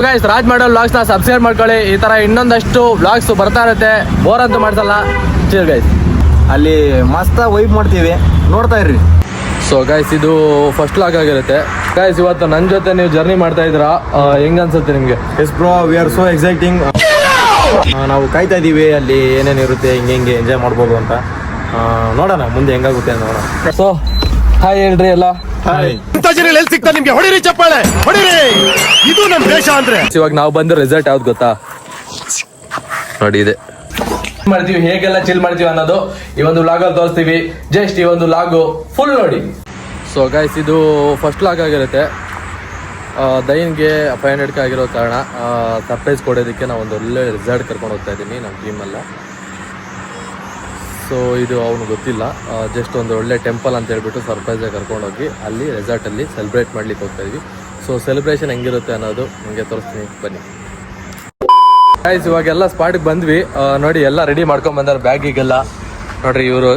Guys Raj ಮಾಡೋ vlogs ನ subscribe ಮಾಡ್ಕೊಳ್ಳಿ. ಈ ತರ ಇನ್ನೊಂದಷ್ಟು ವ್ಲಾಗ್ಸ್ ಬರ್ತಾ ಇರುತ್ತೆ, ಬೋರ್ ಅಂತೂ ಮಾಡ್ಸಲ್ಲ. ಚೀರ್ ಗೈಸ್, ಅಲ್ಲಿ ಮಸ್ತ್ ವೈಪ್ ಮಾಡ್ತೀವಿ, ನೋಡ್ತಾ ಇರ್ರಿ. ಸೊ ಗೈಸ್ ಇದು ಫಸ್ಟ್ ವ್ಲಾಗ್ ಆಗಿರುತ್ತೆ. ಗೈಸ್ ಇವತ್ತು ನನ್ನ ಜೊತೆ ನೀವು ಜರ್ನಿ ಮಾಡ್ತಾ ಇದ್ದೀರಾ, ಹೆಂಗ್ ಅನ್ಸುತ್ತೆ ನಿಮ್ಗೆ? S bro, we are so exciting. ನಾವು ಕಾಯ್ತಾ ಇದೀವಿ ಅಲ್ಲಿ ಏನೇನಿರುತ್ತೆ, ಹಿಂಗೆ ಎಂಜಾಯ್ ಮಾಡ್ಬೋದು ಅಂತ. ನೋಡೋಣ ಮುಂದೆ ಹೆಂಗಾಗುತ್ತೆ ಅಂತ ನೋಡೋಣ. ಸೊ ಹಾಯ್ ಹೇಳ್ರಿ ಎಲ್ಲ. ಸಿಗ್ತಾ ನಿಮ್ಗೆ ಹೊಡಿರಿ, ಚಪ್ಪಾಳೆ ಹೊಡಿರಿ, ಇದು ನಮ್ ದೇಶ ಅಂದ್ರೆ. ಇವಾಗ ನಾವು ಬಂದು ರೆಸಾರ್ಟ್ ಯಾವ್ದು ಗೊತ್ತಾ? ನೋಡಿ ಇದೆ ಮಾಡ್ತೀವಿ, ಹೇಗೆಲ್ಲ ಚಿಲ್ ಮಾಡ್ತೀವಿ ಅನ್ನೋದು ಈ ಒಂದು ವ್ಲಾಗ್ ಅಲ್ಲಿ ತೋರಿಸ್ತೀವಿ. ಜಸ್ಟ್ ಈ ಒಂದು ವ್ಲಾಗ್ ಫುಲ್ ನೋಡಿ. ಸೊ ಗೈಸ್ ಇದು ಫಸ್ಟ್ ವ್ಲಾಗ್ ಆಗಿರುತ್ತೆ. ದೈನ್ಗೆ 500 ಆಗಿರೋ ಕಾರಣ ಸರ್ಪ್ರೈಸ್ ಕೊಡೋದಕ್ಕೆ ನಾವು ಒಂದು ಒಳ್ಳೆ ರೆಸಾರ್ಟ್ ಕರ್ಕೊಂಡು ಹೋಗ್ತಾ ಇದ್ದೀನಿ ನಮ್ಮ ಟೀಮೆಲ್ಲ. ಸೊ ಇದು ಅವನು ಗೊತ್ತಿಲ್ಲ, ಜಸ್ಟ್ ಒಂದು ಒಳ್ಳೆ ಟೆಂಪಲ್ ಅಂತ ಹೇಳ್ಬಿಟ್ಟು ಸರ್ಪ್ರೈಸಾಗಿ ಕರ್ಕೊಂಡೋಗಿ ಅಲ್ಲಿ ರೆಸಾರ್ಟಲ್ಲಿ ಸೆಲೆಬ್ರೇಟ್ ಮಾಡ್ಲಿಕ್ಕೆ ಹೋಗ್ತಾ ಇದ್ವಿ. ಸೊ ಸೆಲೆಬ್ರೇಷನ್ ಹೆಂಗಿರುತ್ತೆ ಅನ್ನೋದು ನಿಮಗೆ ತೋರಿಸ್ತೀನಿ, ಬನ್ನಿ. ಗೈಸ್ ಇವಾಗೆಲ್ಲ ಸ್ಪಾಟಿಗೆ ಬಂದ್ವಿ. ನೋಡಿ ಎಲ್ಲ ರೆಡಿ ಮಾಡ್ಕೊಂಡ್ ಬಂದಾರೆ ಬ್ಯಾಗಿಗೆಲ್ಲ. ನೋಡ್ರಿ ಇವರು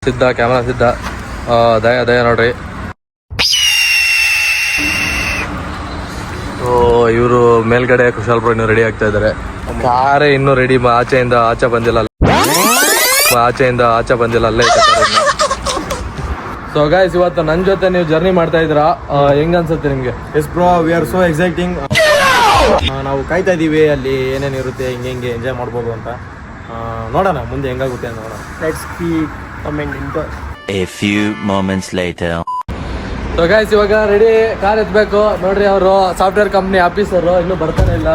ಸಿದ್ಧ, ಕ್ಯಾಮ್ರಾ ಸಿದ್ಧ, ದಯ ನೋಡ್ರಿ. ಇವರು ಮೇಲ್ಗಡೆ ಕುಶಾಲ್ ಬ್ರೋ ಇನ್ನೂ ರೆಡಿ ಆಗ್ತಾ ಇದಾರೆ. ಕಾರೇ ಇನ್ನೂ ರೆಡಿ, ಆಚೆ ಬಂದಿಲ್ಲ ಅಲ್ಲೇ ಐತೆ. ಸೊ ಗೈಸ್ ಇವತ್ತು ನನ್ನ ಜೊತೆ ನೀವು ಜರ್ನಿ ಮಾಡ್ತಾ ಇದ್ದೀರಾ, ಹೆಂಗ್ ಅನ್ಸುತ್ತೆ ನಿಮ್ಗೆ? S bro, we are so exciting. ನಾವು ಕಾಯ್ತಾ ಇದೀವಿ ಅಲ್ಲಿ ಏನೇನಿರುತ್ತೆ, ಹಿಂಗೆ ಎಂಜಾಯ್ ಮಾಡ್ಬೋದು ಅಂತ. ನೋಡೋಣ ಮುಂದೆ ಹೆಂಗಾಗುತ್ತೆ ಅಂತ ನೋಡೋಣ. Let's keep comment. A few moments later. So guys ಇವಾಗ ರೆಡಿ, ಕಾರ್ ಎತ್ಬೇಕು. ನೋಡ್ರಿ ಅವರು ಸಾಫ್ಟ್ವೇರ್ ಕಂಪ್ನಿ ಆಫೀಸರು ಇನ್ನೂ ಬರ್ತಾನೆ ಇಲ್ಲ.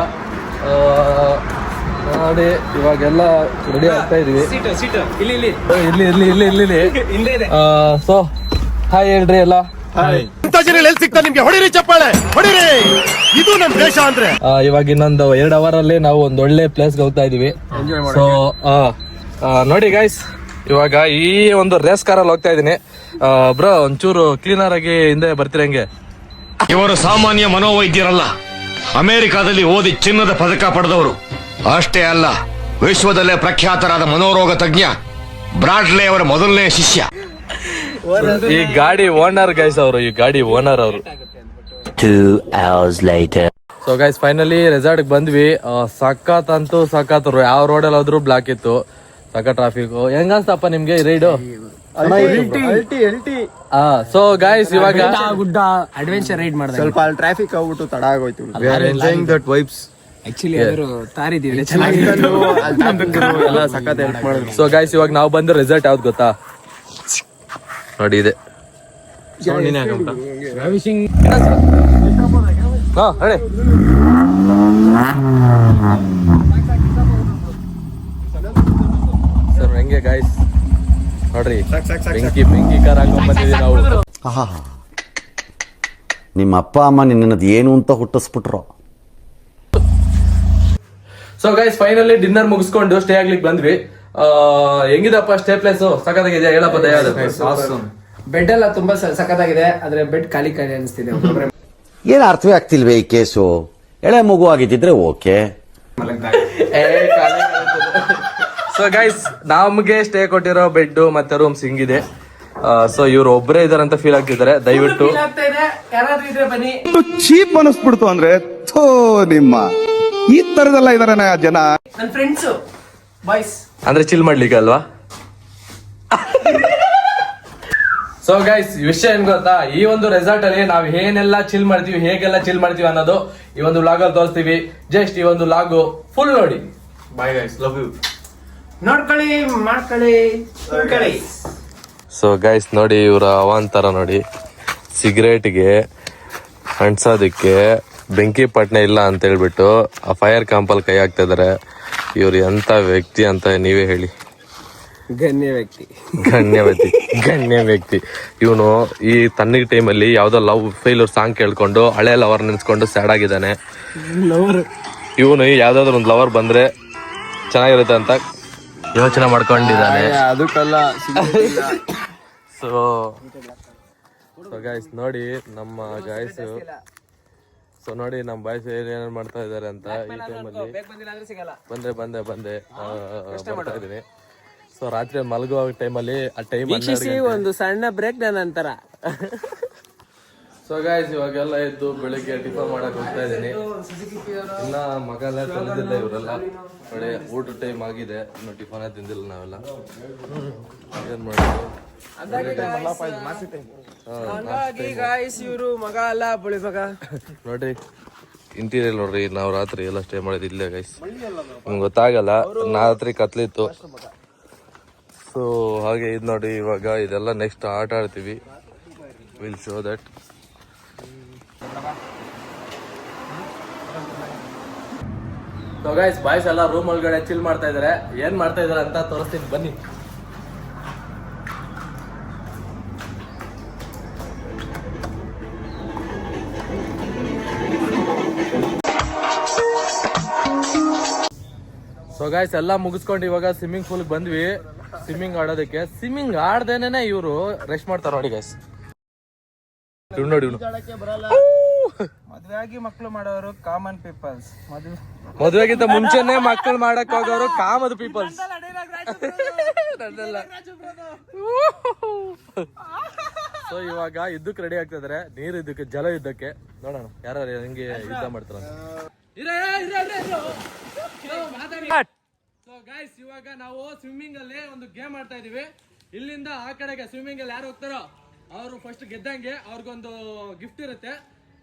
ನೋಡಿ ಇವಾಗೆಲ್ಲ ರೆಡಿ ಆಗ್ತಾ ಇದೀವಿ. ಇಲ್ಲಿ ಸೊ ಹಾಯ್ ಹೇಳ್ರಿ ಎಲ್ಲ. ಸಿಗ್ತಾ ನಿಮ್ಗೆ ಹೊಡಿರಿ, ಚಪ್ಪಾಳೆ ಹೊಡಿರಿ, ಇದು ನಮ್ ದೇಶ ಅಂದ್ರೆ. ಇವಾಗ ಇನ್ನೊಂದು 2 ಅವರ್ ಅಲ್ಲಿ ನಾವು ಒಂದ್ ಒಳ್ಳೆ ಪ್ಲೇಸ್ಗೆ ಹೋಗ್ತಾ ಇದೀವಿ. ಸೊ ನೋಡಿ ಗೈಸ್ ಇವಾಗ ಈ ಒಂದು ರೇಸ್ ಕಾರಲ್ಲಿ ಹೋಗ್ತಾ ಇದೀನಿ. ಬ್ರೋ ಒಂಚೂರು ಕ್ಲೀನರ್ ಆಗಿ ಹಿಂದೆ ಬರ್ತಿರಂಗೆ. ಇವರು ಸಾಮಾನ್ಯ ಮನೋವೈದ್ಯರಲ್ಲ, ಅಮೆರಿಕಾದಲ್ಲಿ ಓದಿ ಚಿನ್ನದ ಪದಕ ಪಡೆದವರು. ಅಷ್ಟೇ ಅಲ್ಲ, ವಿಶ್ವದಲ್ಲೇ ಪ್ರಖ್ಯಾತರಾದ ಮನೋರೋಗ ತಜ್ಞ ಬ್ರಾಡ್ಲೆ ಅವರ ಮೊದಲನೇ ಶಿಷ್ಯ. ಈ ಗಾಡಿ ಓನರ್ ಗೈಸ್ ಅವರು, ಈ ಗಾಡಿ ಓನರ್ ಅವರು. 2 hours later. So guys finally resort ಬಂದ್ವಿ. ಸಖತ್ ಅಂತೂ ಸಖತ್, ಯಾವ ರೋಡಲ್ಲಿ ಹೋದ್ರು ಬ್ಲಾಕ್ ಇತ್ತು, ಸಖತ್ ಟ್ರಾಫಿಕ್. ಹೆಂಗ ಅನ್ಸ್ತಪ್ಪ ನಿಮ್ಗೆ ರೈಡು? ಸೊ ಗೈಸ್ ಇವಾಗ ಗುಡ್ಡ ಅಡ್ವೆಂಚರ್ ರೈಡ್ ಮಾಡಿದ್ರೆ ಸ್ವಲ್ಪ ಟ್ರಾಫಿಕ್ ಆಗ್ಬಿಟ್ಟು ತಡ ಆಗೋಯ್ತು. We are enjoying that vibes. Actually ಅವರು ತಾರಿದೀವಿ ಎಲ್ಲ ಸಖತ್ ಹೆಲ್ಪ್ ಮಾಡಿದ್ರು. ಸೊ ಗೈಸ್ ಇವಾಗ ನಾವು ಬಂದು ರೆಸಾರ್ಟ್ ಯಾವ್ದು ಗೊತ್ತಾ? ನೋಡಿ ಇದೆ. ಹಾ ಹೇಳಿ. ಸರ್ ಹೆಂಗೆ ಗೈಸ್ ನೋಡ್ರಿ, ಬೆಂಕಿ ಕಾರ್ ಹಾಕೊಂಡ್ ಬಂದಿದ್ದೀವಿ ನಾವು. ನಿಮ್ಮ ಅಪ್ಪ ಅಮ್ಮ ನಿನ್ನದು ಏನು ಅಂತ ಹುಟ್ಟಿಸ್ಬಿಟ್ರು. ಸೊ ಗೈಸ್ ಫೈನಲಿ ಡಿನ್ನರ್ ಮುಗಿಸ್ಕೊಂಡು ಸ್ಟೇ ಆಗ್ಲಿಕ್ಕೆ ಬಂದ್ವಿ. ಹೆಂಗಿದಪ್ಪ ಸ್ಟೇ ಪ್ಲೇಸ್? ಸಖತ್ತಾಗಿದೆ, ಹೇಳಪ್ಪ ದಯಾದ. ಬೆಡ್ ಎಲ್ಲ ತುಂಬಾ ಸಖತ್ತಾಗಿದೆ, ಆದ್ರೆ ಬೆಡ್ ಖಾಲಿ ಅನಿಸ್ತಿದೆ. ಏನು ಅರ್ಥವೇ ಆಗ್ತಿಲ್ವೇ ಈ ಕೇಸು? ಎಳೆ ಮಗು ಆಗಿದ್ದಿದ್ರೆ ಓಕೆ. ಸೊ ಗೈಸ್ ನಮ್ಗೆ ಸ್ಟೇ ಕೊಟ್ಟಿರೋ ಬೆಡ್ ಮತ್ತೆ ರೂಮ್ಸ್ ಹಿಂಗಿದೆ. ಸೊ ಇವ್ರು ಒಬ್ಬರೇ ಇದಾರಂತ ಫೀಲ್ ಆಗ್ತಿದ್ದಾರೆ. ದಯವಿಟ್ಟು ಚೀಪ್ ಅನಿಸ್ಬಿಡ್ತು ಅಂದ್ರೆ ನಿಮ್ಮ ಈ ತರದೆಲ್ಲ ಇದಾರೆ ಜನ. ನನ್ನ ಫ್ರೆಂಡ್ಸ್ ಬಾಯ್ಸ್ ಅಂದ್ರೆ ಚಿಲ್ ಮಾಡ್ಲಿಕ್ಕೆ ಅಲ್ವಾ? ಸೊ ಗೈಸ್ ವಿಷಯ ಏನ್ ಗೊತ್ತಾ, ಈ ಒಂದು ರೆಸಾರ್ಟ್ ಅಲ್ಲಿ ನಾವ್ ಏನೆಲ್ಲ ಚಿಲ್ ಮಾಡ್ತೀವಿ, ಹೇಗೆಲ್ಲ ಚಿಲ್ ಮಾಡ್ತೀವಿ ಅನ್ನೋದು ಈ ಒಂದು ವ್ಲಾಗ್ ಅಲ್ಲಿ ತೋರಿಸ್ತೀವಿ. ಜಸ್ಟ್ ಈ ಒಂದು ವ್ಲಾಗ್ ಫುಲ್ ನೋಡಿ. Bye guys, love you. ನೋಡ್ಕೊಳ್ಳಿ, ಮಾಡ್ಕೊಳ್ಳಿ. ಸೊ ಗೈಸ್ ನೋಡಿ ಇವ್ರ ಅವಾಂತರ ನೋಡಿ, ಸಿಗರೇಟ್ಗೆ ಅಂಟ್ಸೋದಕ್ಕೆ ಬೆಂಕಿ ಪಟ್ನೆ ಇಲ್ಲ ಅಂತ ಹೇಳ್ಬಿಟ್ಟು ಆ ಫೈರ್ ಕ್ಯಾಂಪಲ್ಲಿ ಕೈ ಹಾಕ್ತಾ ಇದಾರೆ. ಇವ್ರು ಎಂತ ವ್ಯಕ್ತಿ ಅಂತ ನೀವೇ ಹೇಳಿ. ಗಣ್ಯ ವ್ಯಕ್ತಿ ಇವನು. ಈ ತಣ್ಣಗೆ ಟೈಮಲ್ಲಿ ಯಾವ್ದೋ ಲವ್ ಫೇಲ್ಯೂರ್ ಸಾಂಗ್ ಕೇಳ್ಕೊಂಡು ಹಳೆ ಲವರ್ ನೆನ್ಸ್ಕೊಂಡು ಸ್ಯಾಡ್ ಆಗಿದ್ದಾನೆ. ಇವನು ಯಾವ್ದಾದ್ರು ಒಂದು ಲವರ್ ಬಂದ್ರೆ ಚೆನ್ನಾಗಿರುತ್ತೆ ಅಂತ ಯೋಚನೆ ಮಾಡ್ಕೊಂಡಿದ್ದಾನೆ. ಅದಕ್ಕೆಲ್ಲ ಸೊ ಗೈಸ್ ನೋಡಿ ನಮ್ಮ ಗಾಯ್ಸ್. ಸೊ ನೋಡಿ ನಮ್ಮ ಬಾಯ್ಸ್ ಏನೇನು ಮಾಡ್ತಾ ಇದಾರೆ ಅಂತ ಈ ಟೈಮಲ್ಲಿ. ಬಂದೆ ಬರ್ತಾ ಇದೀನಿ. ಸೊ ರಾತ್ರಿ ಮಲಗುವ ಟೈಮಲ್ಲಿ ಆ ಟೈಮ್ ಒಂದು ಸಣ್ಣ ಬ್ರೇಕ್ ನನ್ನ ಅಂತರ. ಸೊ ಗಾಯ್ಸ್ ಇವಾಗೆಲ್ಲ ಎದ್ದು ಬೆಳಿಗ್ಗೆ ಟಿಫನ್ ಮಾಡಕ್ ಹೋಗ್ತಾ ಇದ್ದೀನಿ. ಇನ್ನ ಮಗ ಎಲ್ಲ ತೊಳೆದಿಲ್ಲ ಇವರೆಲ್ಲ. ನೋಡಿ ಊಟ ಟೈಮ್ ಆಗಿದೆ, ಇನ್ನು ಟಿಫನ್ ತಿಂದಿಲ್ಲ ನಾವೆಲ್ಲ. ಏನ್ ಮಾಡೋದು ಇವರು ಮಗ ಅಲ್ಲ ಬಳಿ ಮಗ. ನೋಡ್ರಿ ಇಂಟೀರಿಯರ್ ನೋಡ್ರಿ, ನಾವು ರಾತ್ರಿ ಎಲ್ಲ ಸ್ಟೇ ಮಾಡಿದ್ ಇಲ್ಲೇ ಗೈಸ್. ನಿಮ್ಗೆ ಗೊತ್ತಾಗಲ್ಲ, ರಾತ್ರಿ ಕತ್ಲಿತ್ತು. ಸೊ ಹಾಗೆ ಇದು ನೋಡಿ, ಇವಾಗ ಇದೆಲ್ಲ ನೆಕ್ಸ್ಟ್ ಆಟ ಆಡ್ತೀವಿ. Will show that. So guys boys ಎಲ್ಲ ರೂಮ್ ಒಳಗಡೆ ಚಿಲ್ ಮಾಡ್ತಾ ಇದಾರೆ. ಏನ್ ಮಾಡ್ತಾ ಇದಾರೆ ಅಂತ ತೋರಿಸ್ತೀನಿ ಬನ್ನಿ. ಸೊ ಗಾಯ್ಸ್ ಎಲ್ಲ ಮುಗಿಸ್ಕೊಂಡು ಇವಾಗ ಸ್ವಿಮ್ಮಿಂಗ್ ಪೂಲ್ ಬಂದ್ವಿ ಸ್ವಿಮ್ಮಿಂಗ್ ಆಡೋದಕ್ಕೆ. ಸ್ವಿಮ್ಮಿಂಗ್ ಆಡ್ದೇನೆ ಇವರು ರೆಸ್ಟ್ ಮಾಡ್ತಾರ ನೋಡಿ ಗೈಸ್. ಇವ್ ನೋಡಿ ಮದುವೆಯಾಗಿ ಮಕ್ಕಳು ಮಾಡೋರು ಕಾಮನ್ ಪೀಪಲ್ಸ್. ಮದುವೆಗಿಂತ ಮುಂಚೆನೆ ಮಕ್ಕಳು ಮಾಡಕ್ ಹೋಗೋರು ಕಾಮನ್ ಪೀಪಲ್ಸ್. ಸೊ ಇವಾಗ ಯುದ್ಧಕ್ಕೆ ರೆಡಿ ಆಗ್ತಿದಾರೆ, ನೀರು ಯುದ್ಧಕ್ಕೆ, ಜಲ ಯುದ್ಧಕ್ಕೆ. ನೋಡೋಣ ಯಾರು ಹೆಂಗೆ ಯುದ್ಧ ಮಾಡ್ತಾರ. ಸೊ ಗೈಸ್ ಇವಾಗ ನಾವು ಸ್ವಿಮ್ಮಿಂಗ್ ಅಲ್ಲಿ ಒಂದು ಗೇಮ್ ಆಡ್ತಾ ಇದೀವಿ. ಇಲ್ಲಿಂದ ಆ ಕಡೆಗೆ ಸ್ವಿಮ್ಮಿಂಗ್ ಅಲ್ಲಿ ಯಾರು ಹೋಗ್ತಾರೋ ಅವರು ಫಸ್ಟ್ ಗೆದ್ದಂಗೆ ಅವ್ರಿಗೊಂದು ಗಿಫ್ಟ್ ಇರುತ್ತೆ.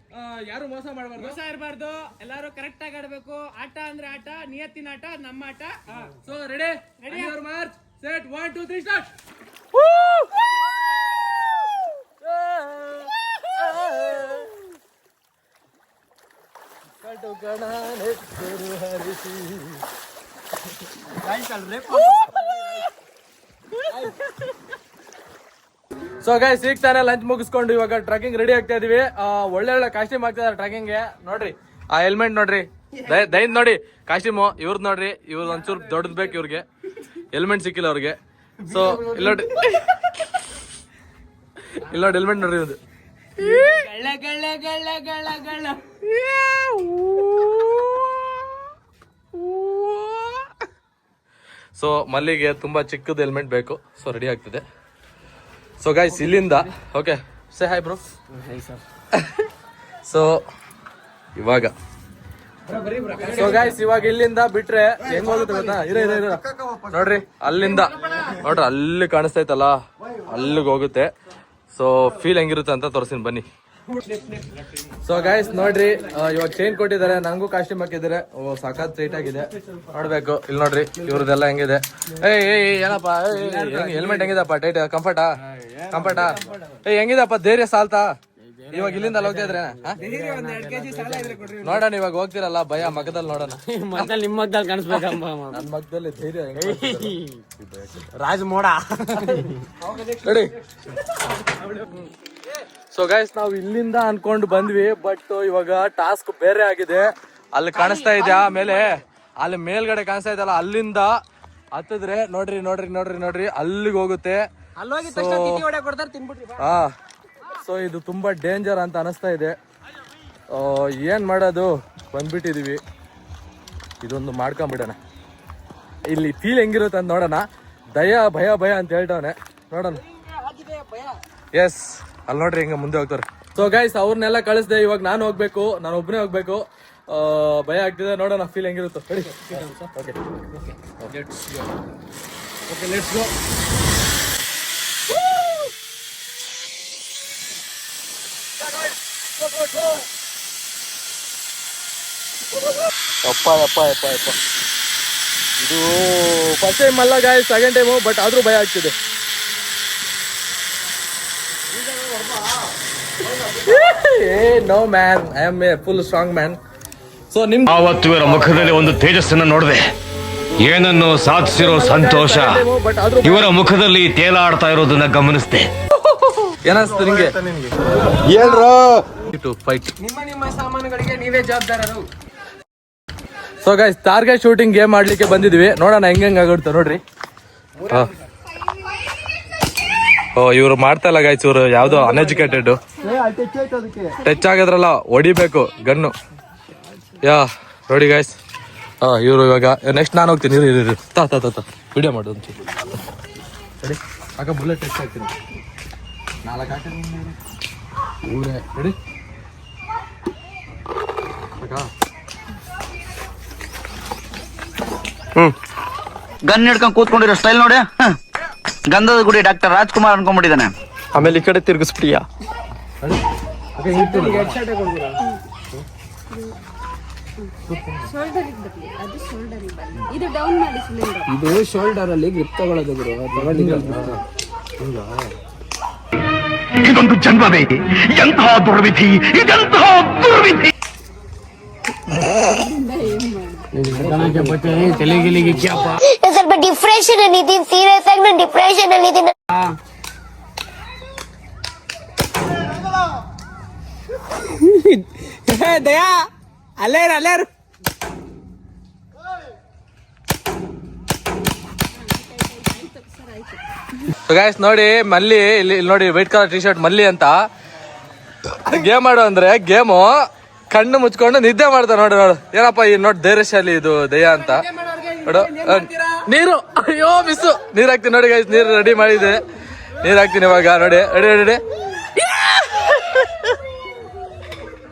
ಯಾರು ಮೋಸ ಮಾಡಬಾರ್ದು, ಮೋಸ ಇರಬಾರ್ದು, ಎಲ್ಲಾರು ಕರೆಕ್ಟ್ ಆಗಿ ಆಡ್ಬೇಕು. ಆಟ ಅಂದ್ರೆ ಆಟ, ನಿಯತ್ತಿನ ಆಟ, ನಮ್ಮ ಆಟ. So ready March set 1 2 3 start. So guys ಈಗ ತಾನೇ ಲಂಚ್ ಮುಗಿಸ್ಕೊಂಡು ಇವಾಗ ಟ್ರೆಕಿಂಗ್ ರೆಡಿ ಆಗ್ತಾ ಇದೀವಿ. ಒಳ್ಳೆ ಕಾಸ್ಟ್ಯೂಮ್ ಆಗ್ತಾ ಇದಾರೆ ಟ್ರೆಕಿಂಗ್ ಗೆ. ನೋಡ್ರಿ ಆ ಹೆಲ್ಮೆಟ್ ನೋಡ್ರಿ, ದೈನ್ ನೋಡಿ ಕಾಸ್ಟ್ಯೂಮು ಇವ್ರದ್ ನೋಡ್ರಿ. ಇವ್ರದ್ ಒಂಚೂರು ದೊಡ್ಡದ್ ಬೇಕು ಇವ್ರಿಗೆ, ಹೆಲ್ಮೆಟ್ ಸಿಕ್ಕಿಲ್ಲ ಅವ್ರಿಗೆ. ಸೊ ಇಲ್ಲ ನೋಡಿ ಹೆಲ್ಮೆಟ್ ನೋಡ್ರಿ ಇವ್ರದ್ದು. ಸೊ ಮಲ್ಲಿಗೆ ತುಂಬಾ ಚಿಕ್ಕದ ಹೆಲ್ಮೆಟ್ ಬೇಕು. ಸೊ ರೆಡಿ ಆಗ್ತಿದೆ. ಸೊ ಗೈಸ್ ಇಲ್ಲಿಂದ okay say hi bro. So ಇವಾಗ ಇವಾಗ ಇಲ್ಲಿಂದ ಬಿಟ್ರೆ ಹೆಂಗ್ ಹೋಗುತ್ತೆ ಗೊತ್ತಾ? ನೋಡ್ರಿ ಅಲ್ಲಿಂದ ನೋಡ್ರಿ ಅಲ್ಲಿ ಕಾಣಿಸ್ತೈತಲ್ಲ, ಅಲ್ಲಿಗೆ ಹೋಗುತ್ತೆ. ಸೊ ಫೀಲ್ ಹೆಂಗಿರುತ್ತೆ ಅಂತ ತೋರಿಸ್ತೀನಿ ಬನ್ನಿ. ಸೊ ಗೈಸ್ ನೋಡ್ರಿ ಇವಾಗ ಚೈನ್ ಕೊಟ್ಟಿದ್ದಾರೆ, ನಂಗೂ ಕಾಸ್ಟ್ಯೂಮ್ ಹಾಕಿದ್ದಾರೆ. ಸಖತ್ ಟೈಟ್ ಆಗಿದೆ, ನೋಡ್ಬೇಕು. ಇಲ್ಲಿ ನೋಡ್ರಿ ಇವ್ರದೆಲ್ಲ ಹೆಂಗಿದೆ. ಏನಪ್ಪ ಹೆಲ್ಮೆಟ್ ಹೆಂಗಿದಪ್ಪ? ಟೈಟ್ ಕಂಫರ್ಟಾ? ಹೆಂಗಿದಪ್ಪ? ಧೈರ್ಯ ಸಾಲ್ತಾ? ಇವಾಗ ಇಲ್ಲಿಂದ ಅಲ್ಲಿ ಹೋಗ್ತಾ ಇದ್ರೆ ನೋಡೋಣ. ಇವಾಗ ಹೋಗ್ತಿರಲ್ಲ ಭಯ ಮಗದಲ್ಲಿ ನೋಡೋಣ. ನಿಮ್ ಮಗ್ದಲ್ಲಿ ಕಾಣಿಸ್ಬೇಕಮ್ಮ. ನನ್ ಮಗದಲ್ಲಿ ಧೈರ್ಯ ರಾಜ್ ಮೋಡ ನೋಡಿ. ಸೊ ಗೈಸ್ ನಾವು ಇಲ್ಲಿಂದ ಅನ್ಕೊಂಡು ಬಂದ್ವಿ, ಬಟ್ ಇವಾಗ ಟಾಸ್ಕ್ ಬೇರೆ ಆಗಿದೆ. ಅಲ್ಲಿ ಕಾಣಿಸ್ತಾ ಇದೆ, ಆಮೇಲೆ ಅಲ್ಲಿ ಮೇಲ್ಗಡೆ ಕಾಣಿಸ್ತಾ ಇದೆಯಲ್ಲ, ಅಲ್ಲಿಂದ ಹತ್ತಿದ್ರೆ ನೋಡ್ರಿ ಅಲ್ಲಿಗೆ ಹೋಗುತ್ತೆ. ಹಾ ಸೊ ಇದು ತುಂಬಾ ಡೇಂಜರ್ ಅಂತ ಅನಿಸ್ತಾ ಇದೆ. ಏನ್ ಮಾಡೋದು, ಬಂದ್ಬಿಟ್ಟಿದೀವಿ. ಇದೊಂದು ಮಾಡ್ಕೊಂಬಿಡೋಣ. ಇಲ್ಲಿ ಫೀಲ್ ಹೆಂಗಿರುತ್ತೆ ಅಂತ ನೋಡೋಣ. ಭಯ ಅಂತ ಹೇಳ್ತವನೆ, ನೋಡೋಣ. ಎಸ್ ಅಲ್ಲಿ ನೋಡ್ರಿ ಹಿಂಗ ಮುಂದೆ ಹೋಗ್ತಾರೆ. ಸೊ ಗೈಸ್ ಅವ್ರನ್ನೆಲ್ಲ ಕಳಿಸ್ದೆ, ಇವಾಗ ನಾನು ಹೋಗ್ಬೇಕು, ನಾನು ಒಬ್ಬನೇ ಹೋಗ್ಬೇಕು. ಭಯ ಆಗ್ತಿದೆ, ನೋಡೋಣ ಫೀಲ್ ಹೆಂಗಿರುತ್ತೋ. Let's go. ಅಪ್ಪ ಇದು ಫಸ್ಟ್ ಟೈಮ್ ಅಲ್ಲ ಗಾಯ್ಸ್, ಸೆಕೆಂಡ್ ಟೈಮು. ಬಟ್ ಆದ್ರೂ ಭಯ ಆಗ್ತಿದೆ. No man, I am a full strong man. So ನಿಮ್ ಆವತ್ತು ಇವರ ಮುಖದಲ್ಲಿ ಒಂದು ತೇಜಸ್ಸನ್ನು ನೋಡಿದೆ. ಏನನ್ನು ಸಾಧಿಸಿರೋ ಸಂತೋಷ ಇವರ ಮುಖದಲ್ಲಿ ತೇಲಾಡ್ತಾ ಇರೋದನ್ನ ಗಮನಿಸಿದೆ. ಏನಿಸ್ತು ನಿಂಗೆ? ಫೈಟ್ ನಿಮ್ಮ ಸಾಮಾನುಗಳಿಗೆ ನೀವೇ ಜವಾಬ್ದಾರರು. So guys target shooting game ಮಾಡ್ಲಿಕ್ಕೆ ಬಂದಿದ್ವಿ. ನೋಡೋಣ ಹೆಂಗ್ ಆಗುತ್ತೆ ನೋಡ್ರಿ. ಇವ್ರು ಮಾಡ್ತಾ ಇಲ್ಲ ಗೈಸ್, ಇವ್ರು ಯಾವ್ದೋ ಅನ್ಎಜುಕೇಟೆಡ್. ಟಚ್ ಆಗಿದ್ರಲ್ಲ ಹೊಡಿಬೇಕು ಗನ್ನು. ಯಾ ನೋಡಿ ಗೈಸ್, ಇವ್ರು ಇವಾಗ ನೆಕ್ಸ್ಟ್ ನಾನು ಹೋಗ್ತೀನಿ. ವಿಡಿಯೋ ಮಾಡೋದು ಸರಿ. ಆಗ ಬುಲೆಟ್ ಟಚ್ ಆಗ್ತೀನಿ. 4 ಹಾಕಿ ರೆಡಿ ಗನ್ ಹಿಡ್ಕೊಂಡ್ ಕೂತ್ಕೊಂಡಿರೋ ಸ್ಟೈಲ್ ನೋಡಿ ಗಂಧದ ಗುಡಿ ಡಾಕ್ಟರ್ ರಾಜ್ಕುಮಾರ್ ಅನ್ಕೊಂಡ್ಬಿಟ್ಟಿದ್ದಾನೆ. ಆಮೇಲೆ ಈ ಕಡೆ ತಿರ್ಗಿಸ್ಬಿಟ್ಟಿಯಾ? ಇದು ಶೋಲ್ಡರ್ ಅಲ್ಲಿ ಗ್ರಿಪ್ ತಗೊಳ್ಳೋದು ಗುರು, ಇದೊಂದು ಜನ್ಮವೇ, ಎಂತಹ ದುರ್ವಿಧಿ, ಇದೆಂತಹ ದುರ್ವಿಧಿ. ಸ್ವಲ್ಪ ಡಿಪ್ರೆಷನ್ ಅಲ್ಲಿ ಇದೀನಿ, ಸೀರಿಯಸ್ ಆಗಿ ನಾನು ಡಿಪ್ರೆಷನ್ ಅಲ್ಲಿ ಇದೀನಿ. ದಯಾ ಅಲ್ಲೇರು ಅಲ್ಲೇರು. ಗೈಸ್ ನೋಡಿ ಮಲ್ಲಿ ಇಲ್ಲಿ ನೋಡಿ ವೈಟ್ ಕಲರ್ ಟಿ ಶರ್ಟ್ ಮಲ್ಲಿ ಅಂತ ಗೇಮ್ ಆಡೋ ಅಂದ್ರೆ ಗೇಮು ಕಣ್ಣು ಮುಚ್ಕೊಂಡು ನಿದ್ದೆ ಮಾಡ್ತಾರೆ. ನೋಡಿ ನೋಡು ಏನಪ್ಪ ಈ ನೋಡಿ ಧೈರ್ಯಶಾಲಿ ಇದು ದಯಾ ಅಂತ ನೋಡು. ನೀರು ಅಯ್ಯೋ ಮಿಸ್ಸು ನೀರ್ ಹಾಕ್ತೀನಿ ನೋಡಿ ಗೈಸ್, ನೀರು ರೆಡಿ ಮಾಡಿದೆ, ನೀರ್ ಹಾಕ್ತೀನಿ ಇವಾಗ ನೋಡಿ. ರೆಡಿ ರೆಡಿ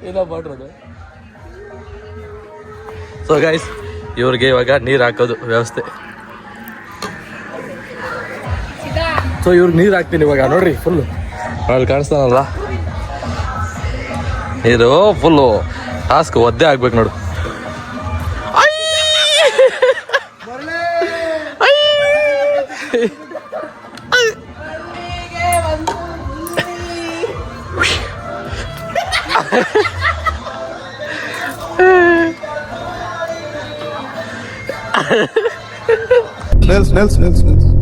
ಇಲ್ಲ ಮಾಡ್ರೋದು. ಸೊ ಗೈಸ್ ಇವ್ರಿಗೆ ಇವಾಗ ನೀರ್ ಹಾಕೋದು ವ್ಯವಸ್ಥೆ. ಸೊ ಇವ್ರಿಗೆ ನೀರು ಹಾಕ್ತೀನಿ ಇವಾಗ ನೋಡ್ರಿ ಫುಲ್ಲು ಅಲ್ಲಿ ಕಾಣಿಸ್ತಾನಲ್ಲ ನೀರು ಫುಲ್ಲು ಟಾಸ್ಕ್ ಒದ್ದೆ ಆಗ್ಬೇಕು ನೋಡು.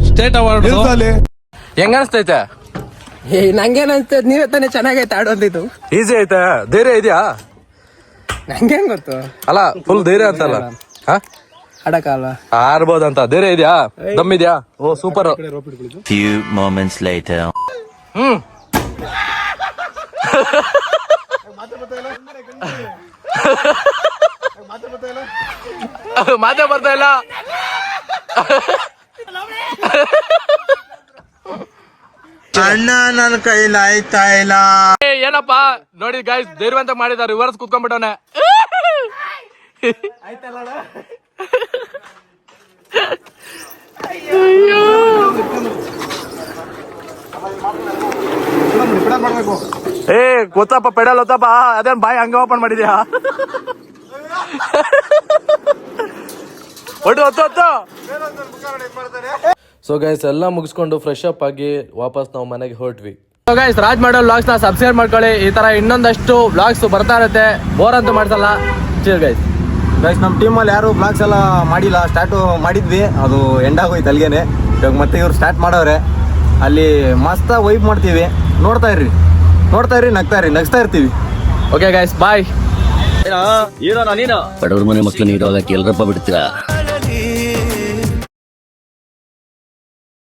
ಸ್ಟೇಟ್ ಅವಾರ್ಡ್ ಹೆಂಗ ಅನಿಸ್ತೈತೆ? ನಂಗೇನ್ ಅನ್ಸ್ತದ, ನೀವೇ ತಾನೇ ಚೆನ್ನಾಗೈತೆ ಆಡೋದಿದ್ದು. ಈಸಿ ಐತೆ, ಧೈರ್ಯ ಇದೆಯಾ? ನಂಗೇನ್ ಗೊತ್ತು, ಅಲ್ಲ ಫುಲ್ ಧೈರ್ಯ ಅಂತಲ್ಲ ಆಡಕ್ಕಲ್ಲ ಆಡ್ಬೋದಂತ ಧೈರ್ಯ ಇದೆಯಾ, ದಮ್ ಇದೆಯಾ? ಓ ಸೂಪರ್. Few moments later. ಮಾತೇ ಬರ್ತಾ ಇಲ್ಲ. ಅಣ್ಣ ನನ್ನ ಕೈಲಿ ಆಯ್ತಾ ಇಲ್ಲ. ಏನಪ್ಪಾ ನೋಡಿ ಗೈಸ್ ಧೈರ್ಯವಂತ ಮಾಡಿದ ರಿವರ್ಸ್ ಕುತ್ಕೊಂಡ್ಬಿಟ್ಟವನೆ. ಏ ಗೊತ್ತಪ್ಪ ಪೆಡಲ್ ಹೊತ್ತಪ್ಪ, ಅದೇನ್ ಬಾಯಿ ಹಂಗ ಓಪನ್ ಮಾಡಿದ್ಯಾ? ಒಟ್ಟು ಹೊತ್ತು ಹೊತ್ತು. ಸೊ ಗೈಸ್ ಎಲ್ಲ ಮುಗಿಸ್ಕೊಂಡು ಫ್ರೆಶ್ ಅಪ್ ಆಗಿ ವಾಪಸ್ ನಾವು ಮನೆಗೆ ಹೊರಟ್ವಿ. ಸೊ ಗೈಸ್ ರಾಜ್ ಮಾಡೋ ವ್ಲಾಗ್ಸ್ ನ ಸಬ್ಸ್ಕ್ರೈಬ್ ಮಾಡ್ಕೊಳ್ಳಿ, ಈ ತರ ಇನ್ನೊಂದಷ್ಟು ವ್ಲಾಗ್ಸ್ ಬರ್ತಾ ಇರುತ್ತೆ, ಬೋರ್ ಅಂತೂ ಮಾಡ್ಸಲ್ಲ. ಚೀರ್ ಗೈಸ್. ಗೈಸ್ ನಮ್ಮ ಟೀಮಲ್ಲಿ ಯಾರು ಬ್ಲಾಗ್ಸ್ ಎಲ್ಲ ಮಾಡಿಲ್ಲ, ಸ್ಟಾರ್ಟು ಮಾಡಿದ್ವಿ, ಅದು ಎಂಡ್ ಆಗೋಯ್ತು ಅಲ್ಲಿಗೆ. ಇವಾಗ ಮತ್ತೆ ಇವ್ರು ಸ್ಟಾರ್ಟ್ ಮಾಡವ್ರೆ, ಅಲ್ಲಿ ಮಸ್ತ್ ವೈಪ್ ಮಾಡ್ತೀವಿ, ನೋಡ್ತಾ ಇರ್ರಿ ನಗ್ಸ್ತಾ ಇರ್ತೀವಿ. Okay guys bye. ಬಡವ್ರ ಮನೆ ಮಕ್ಕಳನ್ನ ಇರೋದಕ್ಕೆ ಎಲ್ಲರಪ್ಪ ಬಿಡ್ತೀರಾ?